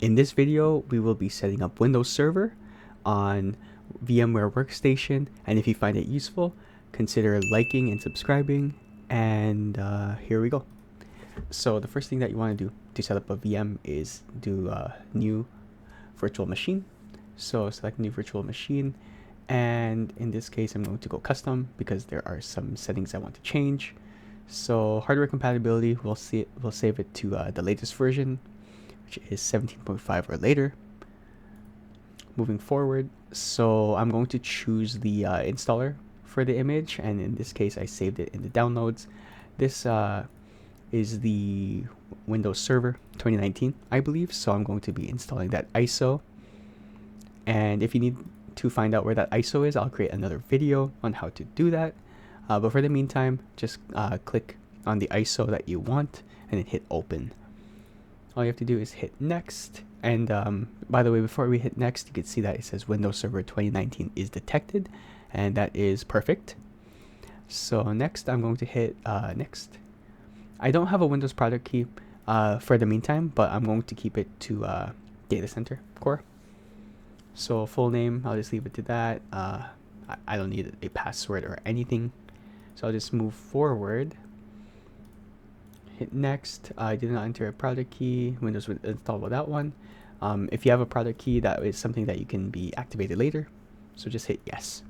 In this video, we will be setting up Windows Server on VMware Workstation, and if you find it useful, consider liking and subscribing, and here we go. So the first thing that you want to do to set up a VM is do a new virtual machine. So select new virtual machine, and in this case I'm going to go custom because there are some settings I want to change. So hardware compatibility, we'll save it to the latest version, which is 17.5 or later. Moving forward, so I'm going to choose the installer for the image, and in this case I saved it in the downloads. This is the Windows Server 2019, I believe, so I'm going to be installing that ISO. And if you need to find out where that ISO is, I'll create another video on how to do that. But for the meantime, just click on the ISO that you want and then hit open. All you have to do is hit next. And by the way, before we hit next, you can see that it says Windows Server 2019 is detected, and that is perfect. So next, I'm going to hit next. I don't have a Windows product key for the meantime, but I'm going to keep it to data center core. So full name, I'll just leave it to that. I don't need a password or anything. So I'll just move forward. Hit next. I did not enter a product key. Windows would install without one. If you have a product key, that is something that you can be activated later. So just hit yes.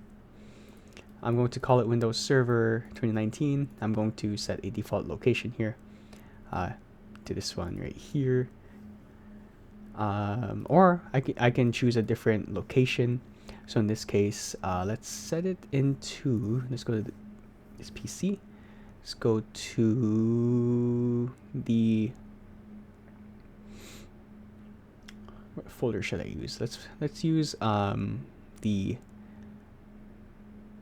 I'm going to call it Windows Server 2019. I'm going to set a default location here to this one right here. Or I can choose a different location. So in this case, let's set it into, let's go to this PC. Let's go to the, what folder should I use? Let's use the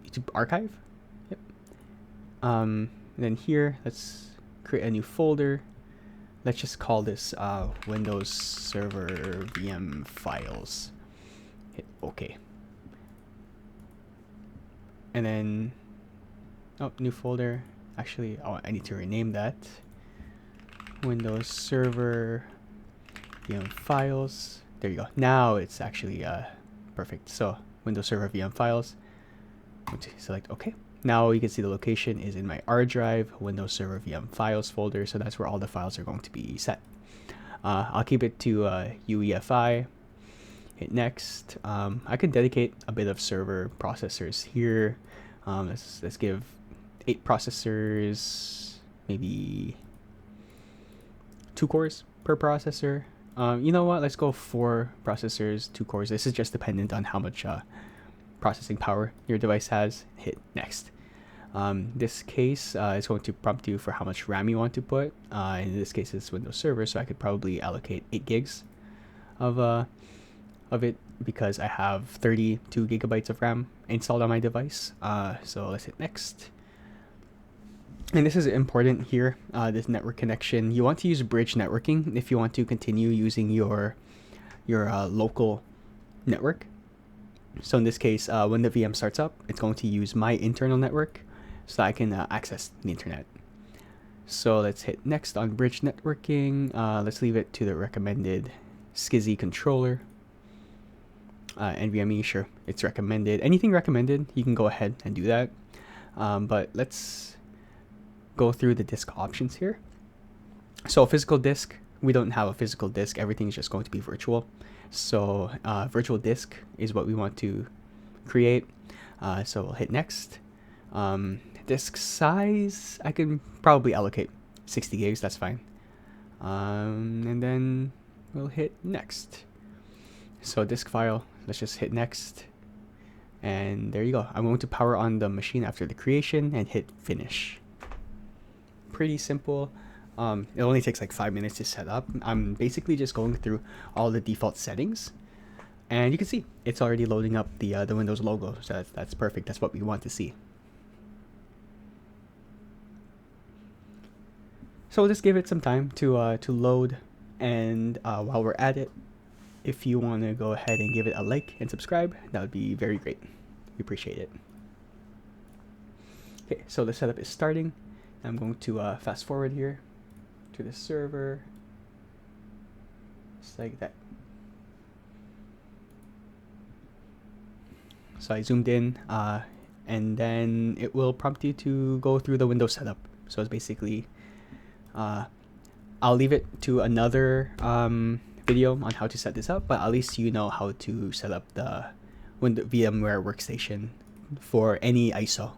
YouTube archive. Yep. And then here, let's create a new folder. Let's just call this Windows Server VM files. Hit OK. And then, new folder. Actually, I need to rename that. Windows Server VM files. There you go. Now it's actually perfect. So Windows Server VM files. Select OK. Now you can see the location is in my R drive, Windows Server VM files folder. So that's where all the files are going to be set. I'll keep it to UEFI. Hit next. I could dedicate a bit of server processors here. Let's give 8 processors, maybe 2 cores per processor. You know what? Let's go 4 processors, 2 cores. This is just dependent on how much processing power your device has. Hit next. This case is going to prompt you for how much RAM you want to put. In this case, it's Windows Server, so I could probably allocate 8 gigs of it because I have 32 gigabytes of RAM installed on my device. So let's hit next. And this is important here, this network connection. You want to use bridge networking if you want to continue using your local network. So in this case, when the VM starts up, it's going to use my internal network so that I can access the internet. So let's hit next on bridge networking. Let's leave it to the recommended SCSI controller. NVMe, sure, it's recommended. Anything recommended, you can go ahead and do that. But let's go through the disk options here. So physical disk, we don't have a physical disk. Everything's just going to be virtual. So virtual disk is what we want to create. So we'll hit next. Disk size, I can probably allocate 60 gigs. That's fine. And then we'll hit next. So disk file, let's just hit next. And there you go. I'm going to power on the machine after the creation and hit finish. Pretty simple. It only takes like 5 minutes to set up. I'm basically just going through all the default settings, and you can see it's already loading up the Windows logo. So that's perfect. That's what we want to see. So we'll just give it some time to load, and while we're at it, if you want to go ahead and give it a like and subscribe, that would be very great. We appreciate it. Okay, so the setup is starting. I'm going to fast forward here to the server, just like that. So I zoomed in, and then it will prompt you to go through the Windows setup. So it's basically, I'll leave it to another video on how to set this up, but at least you know how to set up the VMware workstation for any ISO.